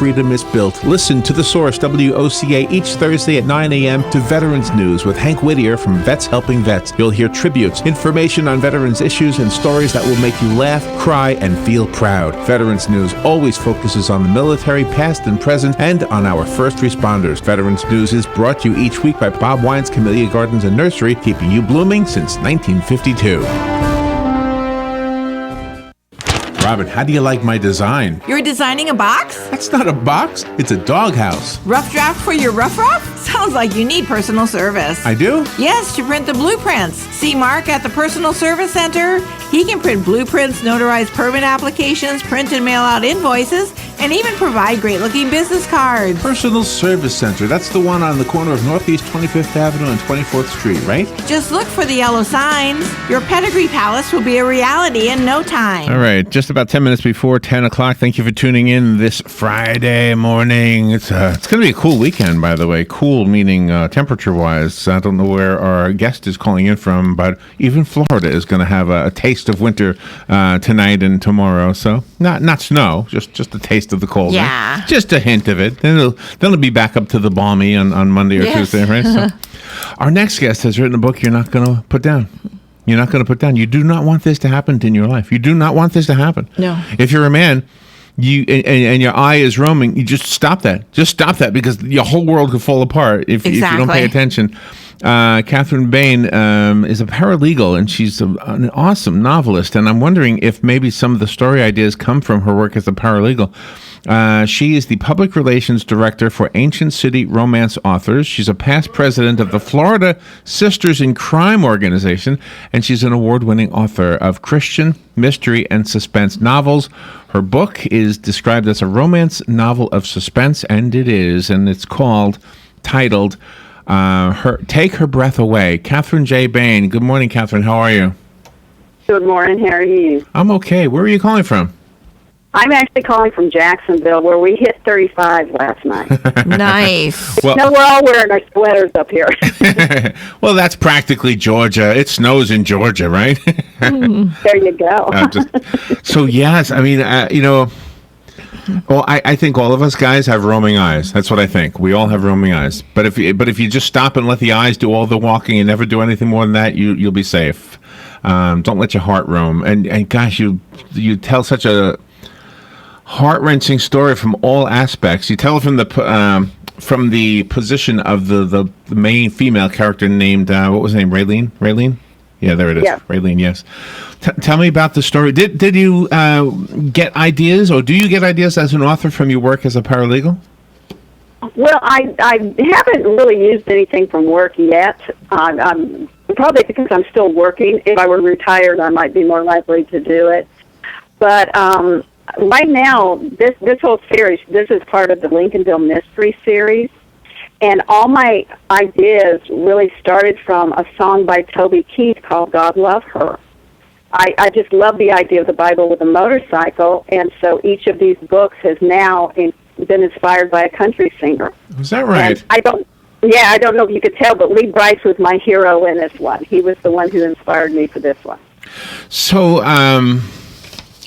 freedom is built. Listen to The Source, WOCA, each Thursday at 9 a.m. to Veterans News with Hank Whittier from Vets Helping Vets. You'll hear tributes, information on veterans issues, and stories that will make you laugh, cry, and feel proud. Veterans News always focuses on the military, past and present, and on our first responders. Veterans News is brought to you each week by Bob Wine's Camellia Gardens and Nursery, keeping you blooming since 1952. Robin, how do you like my design? You're designing a box? That's not a box. It's a doghouse. Rough draft for your rough? Sounds like you need personal service. I do? Yes, to print the blueprints. See Mark at the Personal Service Center. He can print blueprints, notarize permit applications, print and mail out invoices, and even provide great-looking business cards. Personal Service Center. That's the one on the corner of Northeast 25th Avenue and 24th Street, right? Just look for the yellow signs. Your pedigree palace will be a reality in no time. All right, just about 10 minutes before 10 o'clock. Thank you for tuning in this Friday morning. It's going to be a cool weekend, by the way. Cool meaning temperature-wise. I don't know where our guest is calling in from, but even Florida is going to have a taste of winter tonight and tomorrow. So not snow, just a taste of the cold. Yeah. Right? Just a hint of it. Then it'll be back up to the balmy on Monday or Tuesday, right? So our next guest has written a book you're not going to put down. You're not going to put down. You do not want this to happen in your life. You do not want this to happen. No. If you're a man, you and your eye is roaming, you just stop that. Just stop that, because your whole world could fall apart if you don't pay attention. Kathryn Bain is a paralegal, and she's an awesome novelist. And I'm wondering if maybe some of the story ideas come from her work as a paralegal. She is the public relations director for Ancient City Romance Authors. She's a past president of the Florida Sisters in Crime organization, and she's an award-winning author of Christian, mystery, and suspense novels. Her book is described as a romance novel of suspense, and it is, and it's titled Take Her Breath Away. Kathryn J. Bain. Good morning, Kathryn. How are you? Good morning. How are you? I'm okay. Where are you calling from? I'm actually calling from Jacksonville, where we hit 35 last night. Nice. Well, no, we're all wearing our sweaters up here. Well, that's practically Georgia. It snows in Georgia, right? There you go. So, yes, I mean, well, I think all of us guys have roaming eyes. That's what I think. We all have roaming eyes. But if you just stop and let the eyes do all the walking and never do anything more than that, you'll be safe. Don't let your heart roam. And gosh, you tell such a heart-wrenching story from all aspects. You tell it from the position of the main female character named what was her name? Raylene? Yeah, there it is. Yeah. Raylene, yes. Tell me about the story. Did you get ideas, or do you get ideas as an author from your work as a paralegal? Well, I haven't really used anything from work yet. I'm probably because I'm still working. If I were retired, I might be more likely to do it. But right now, this whole series, this is part of the Lincolnville Mystery Series. And all my ideas really started from a song by Toby Keith called God Love Her. I just love the idea of the Bible with a motorcycle, and so each of these books has now been inspired by a country singer. Is that right? And I don't know if you could tell, but Lee Bryce was my hero in this one. He was the one who inspired me for this one. So,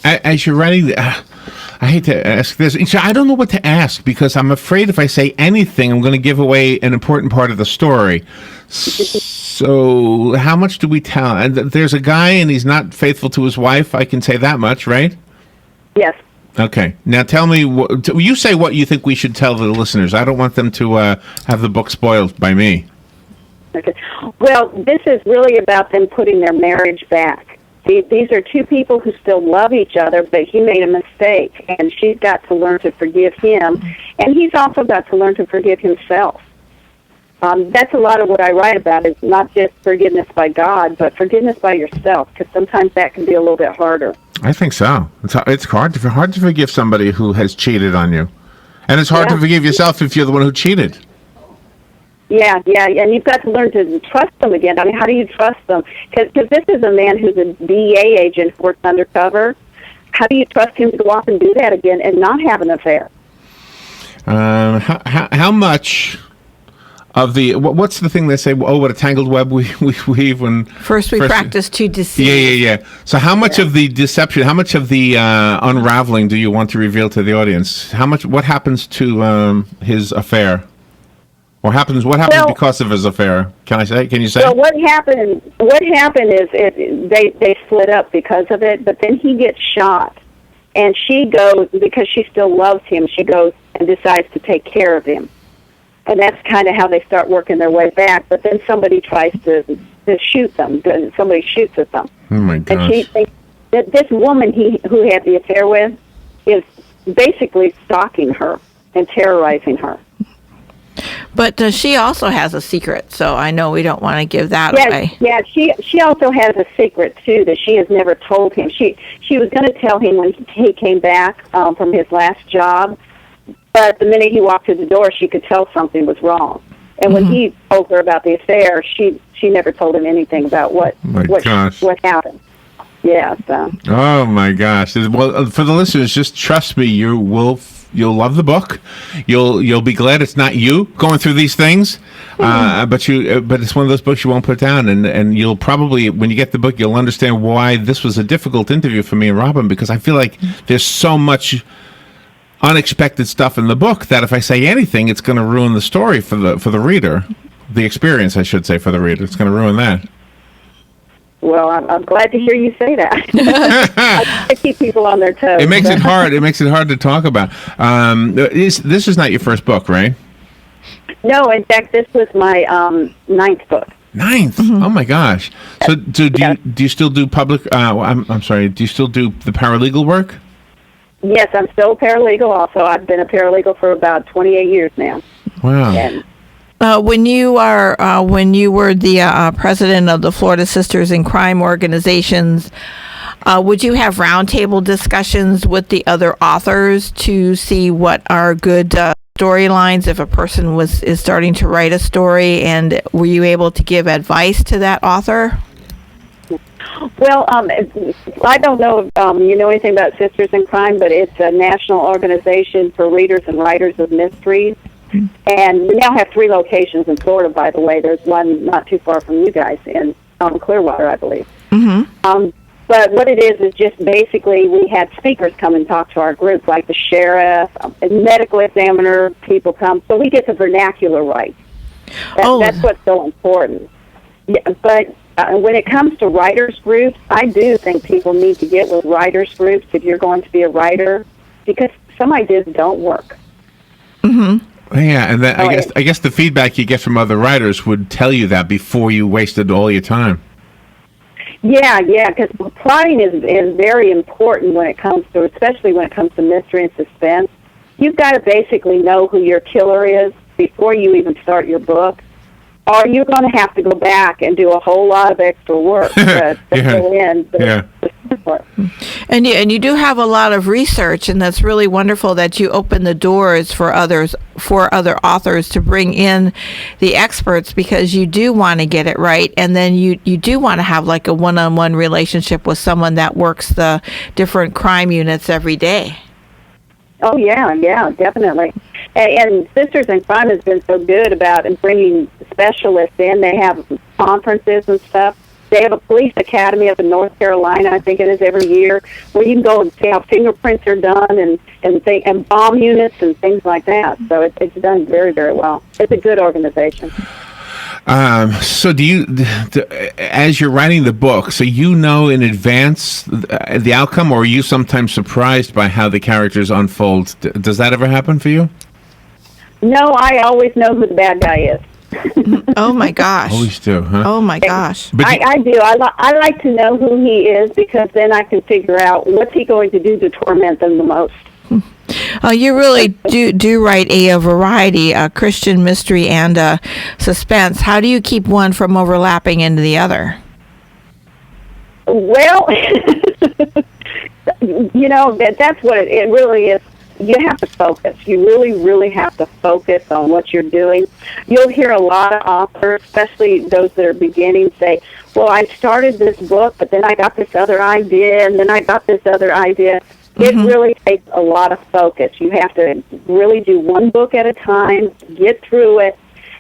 as you're writing, I hate to ask this. I don't know what to ask, because I'm afraid if I say anything, I'm going to give away an important part of the story. So how much do we tell? And there's a guy, and he's not faithful to his wife. I can say that much, right? Yes. Okay. Now tell me, you say what you think we should tell the listeners. I don't want them to have the book spoiled by me. Okay. Well, this is really about them putting their marriage back. These are two people who still love each other, but he made a mistake, and she's got to learn to forgive him, and he's also got to learn to forgive himself. That's a lot of what I write about, is not just forgiveness by God, but forgiveness by yourself, because sometimes that can be a little bit harder. I think so. It's hard to forgive somebody who has cheated on you, and it's hard to forgive yourself if you're the one who cheated. Yeah, and you've got to learn to trust them again. I mean, how do you trust them? Because this is a man who's a DEA agent who works undercover. How do you trust him to go off and do that again and not have an affair? How much of the what's the thing they say? Oh, what a tangled web we weave when first we practice to deceive. Yeah. So how much of the deception, how much of the unraveling do you want to reveal to the audience? What happens to his affair? What happens because of his affair? Can you say? Well, what happened is they split up because of it, but then he gets shot. And she goes, because she still loves him, she goes and decides to take care of him. And that's kind of how they start working their way back. But then somebody tries to shoot them. Somebody shoots at them. Oh, my gosh. And she thinks that this woman who had the affair with is basically stalking her and terrorizing her. But she also has a secret, so I know we don't want to give that away. Yeah, she also has a secret, too, that she has never told him. She was going to tell him when he came back from his last job, but the minute he walked through the door, she could tell something was wrong. And when he told her about the affair, she never told him anything about what happened. Yeah, so. Oh, my gosh. Well, for the listeners, just trust me, you'll love the book. You'll be glad it's not you going through these things, but it's one of those books you won't put down, and you'll probably, when you get the book, you'll understand why this was a difficult interview for me and Robin, because I feel like there's so much unexpected stuff in the book that if I say anything, it's going to ruin the story for the reader, the experience, I should say, for the reader. It's going to ruin that. Well, I'm glad to hear you say that. I keep people on their toes. It makes it hard. It makes it hard to talk about. This is not your first book, right? No, in fact, this was my 9th book. 9th? Mm-hmm. Oh my gosh! So, do you still do public? I'm sorry. Do you still do the paralegal work? Yes, I'm still a paralegal. Also, I've been a paralegal for about 28 years now. Wow. And when you were the president of the Florida Sisters in Crime organizations, would you have roundtable discussions with the other authors to see what are good storylines if a person is starting to write a story, and were you able to give advice to that author? Well, I don't know if you know anything about Sisters in Crime, but it's a national organization for readers and writers of mysteries. And we now have 3 locations in Florida, by the way. There's one not too far from you guys in Clearwater, I believe. Mm-hmm. But what it is just basically we had speakers come and talk to our group, like the sheriff, medical examiner, people come. So we get the vernacular right. That's what's so important. Yeah, but when it comes to writers' groups, I do think people need to get with writers' groups if you're going to be a writer, because some ideas don't work. Mm-hmm. Yeah, and I guess the feedback you get from other writers would tell you that before you wasted all your time. Yeah, because plotting is very important when it comes to, especially when it comes to mystery and suspense. You've got to basically know who your killer is before you even start your book, or you're going to have to go back and do a whole lot of extra work to fill in the support. And you do have a lot of research, and that's really wonderful that you open the doors for other authors to bring in the experts, because you do want to get it right, and then you do want to have like a one-on-one relationship with someone that works the different crime units every day. Oh, yeah, definitely. And Sisters in Crime has been so good about bringing specialists in. They have conferences and stuff. They have a police academy up in North Carolina, I think it is, every year, where you can go and see how fingerprints are done and bomb units and things like that. So it's done very, very well. It's a good organization. So do you, as you're writing the book, so you know in advance the outcome, or are you sometimes surprised by how the characters unfold? Does that ever happen for you? No, I always know who the bad guy is. Oh my gosh! Always do, huh? Oh my gosh! But I do. I like to know who he is, because then I can figure out what's he going to do to torment them the most. You really do write a variety, Christian mystery and suspense. How do you keep one from overlapping into the other? Well, that's what it really is. You have to focus. You really, really have to focus on what you're doing. You'll hear a lot of authors, especially those that are beginning, say, well, I started this book, but then I got this other idea, and then I got this other idea. It really takes a lot of focus. You have to really do one book at a time, get through it,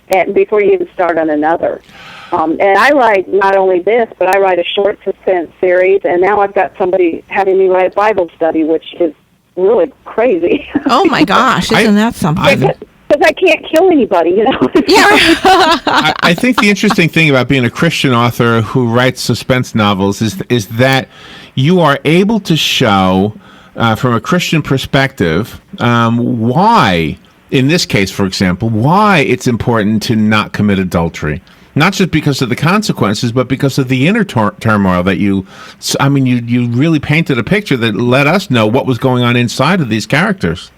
and before you even start on another. And I write not only this, but I write a short suspense series, and now I've got somebody having me write a Bible study, which is really crazy. Oh, my gosh. Isn't that something? Because I can't kill anybody, you know? Yeah. I think the interesting thing about being a Christian author who writes suspense novels is that you are able to show, from a Christian perspective, why, in this case, for example, why it's important to not commit adultery. Not just because of the consequences, but because of the inner turmoil that you really painted a picture that let us know what was going on inside of these characters.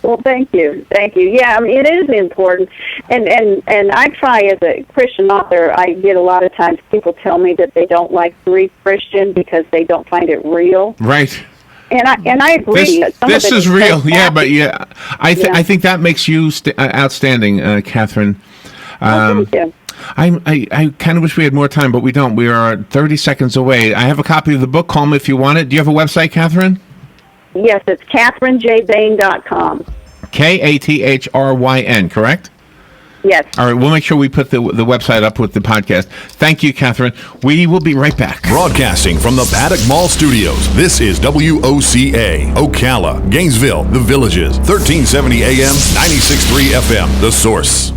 Well, thank you. Yeah, I mean, it is important, and I try as a Christian author. I get a lot of times people tell me that they don't like to read Christian because they don't find it real. Right. And I agree. This is real. Yeah, but I think that makes you outstanding, Kathryn. Thank you. I kind of wish we had more time, but we don't. We are 30 seconds away. I have a copy of the book. Call me if you want it. Do you have a website, Kathryn? Yes, it's KathrynJBain.com. Kathryn, correct? Yes. All right, we'll make sure we put the website up with the podcast. Thank you, Kathryn. We will be right back. Broadcasting from the Paddock Mall Studios, this is WOCA, Ocala, Gainesville, The Villages, 1370 AM, 96.3 FM, The Source.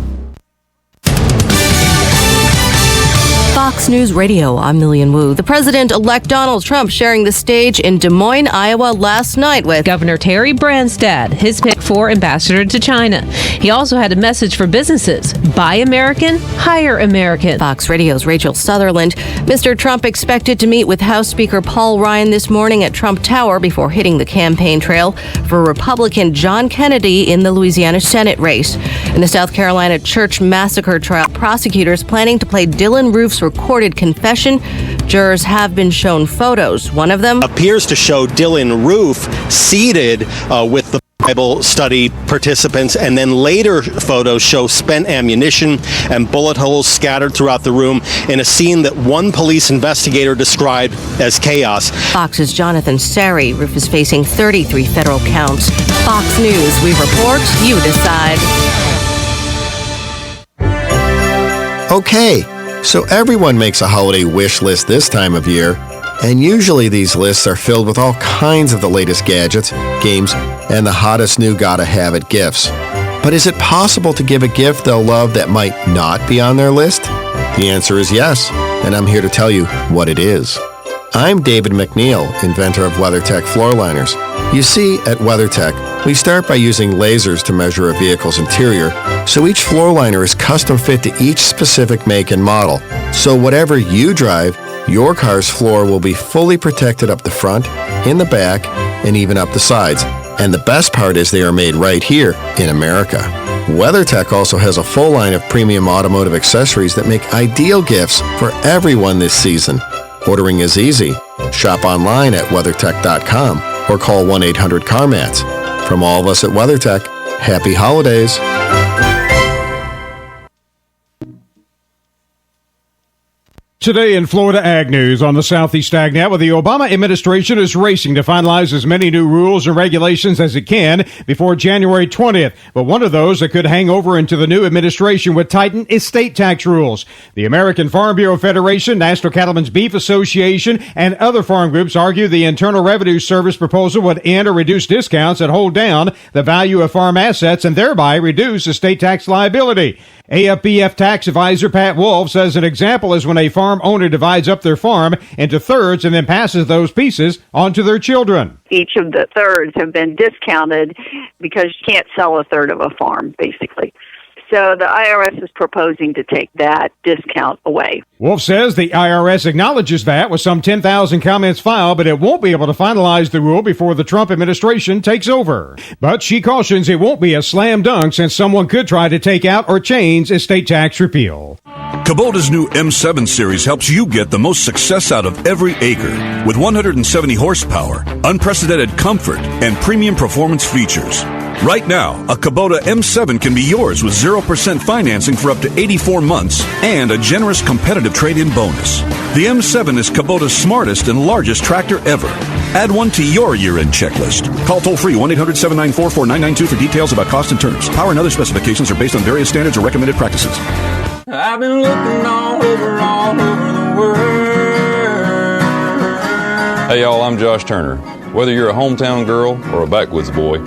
Fox News Radio, I'm Lillian Wu. The President-elect Donald Trump sharing the stage in Des Moines, Iowa last night with Governor Terry Branstad, his pick for ambassador to China. He also had a message for businesses. Buy American, hire American. Fox Radio's Rachel Sutherland. Mr. Trump expected to meet with House Speaker Paul Ryan this morning at Trump Tower before hitting the campaign trail for Republican John Kennedy in the Louisiana Senate race. In the South Carolina church massacre trial, prosecutors planning to play Dylan Roof's recorded confession. Jurors have been shown photos. One of them appears to show Dylan Roof seated with the Bible study participants, and then later photos show spent ammunition and bullet holes scattered throughout the room in a scene that one police investigator described as chaos. Fox's Jonathan Sari. Roof is facing 33 federal counts. Fox News, we report, you decide. Okay, so everyone makes a holiday wish list this time of year, and usually these lists are filled with all kinds of the latest gadgets, games, and the hottest new gotta-have-it gifts. But is it possible to give a gift they'll love that might not be on their list? The answer is yes, and I'm here to tell you what it is. I'm David McNeil, inventor of WeatherTech floor liners. You see, at WeatherTech, we start by using lasers to measure a vehicle's interior, so each floor liner is custom fit to each specific make and model. So whatever you drive, your car's floor will be fully protected up the front, in the back, and even up the sides. And the best part is they are made right here in America. WeatherTech also has a full line of premium automotive accessories that make ideal gifts for everyone this season. Ordering is easy. Shop online at WeatherTech.com or call 1-800-CarMats. From all of us at WeatherTech, happy holidays. Today in Florida Ag News on the Southeast AgNet, well, the Obama administration is racing to finalize as many new rules and regulations as it can before January 20th. But one of those that could hang over into the new administration would tighten estate tax rules. The American Farm Bureau Federation, National Cattlemen's Beef Association, and other farm groups argue the Internal Revenue Service proposal would end or reduce discounts and hold down the value of farm assets and thereby reduce estate tax liability. AFBF tax advisor Pat Wolf says an example is when a farm owner divides up their farm into thirds and then passes those pieces on to their children. Each of the thirds have been discounted because you can't sell a third of a farm, basically. So the IRS is proposing to take that discount away. Wolf says the IRS acknowledges that with some 10,000 comments filed, but it won't be able to finalize the rule before the Trump administration takes over. But she cautions it won't be a slam dunk since someone could try to take out or change estate tax repeal. Kubota's new M7 series helps you get the most success out of every acre with 170 horsepower, unprecedented comfort, and premium performance features. Right now, a Kubota M7 can be yours with 0% financing for up to 84 months and a generous competitive trade-in bonus. The M7 is Kubota's smartest and largest tractor ever. Add one to your year-end checklist. Call toll-free 1-800-794-4992 for details about cost and terms. Power and other specifications are based on various standards or recommended practices. I've been looking all over the world. Hey y'all, I'm Josh Turner. Whether you're a hometown girl or a backwoods boy,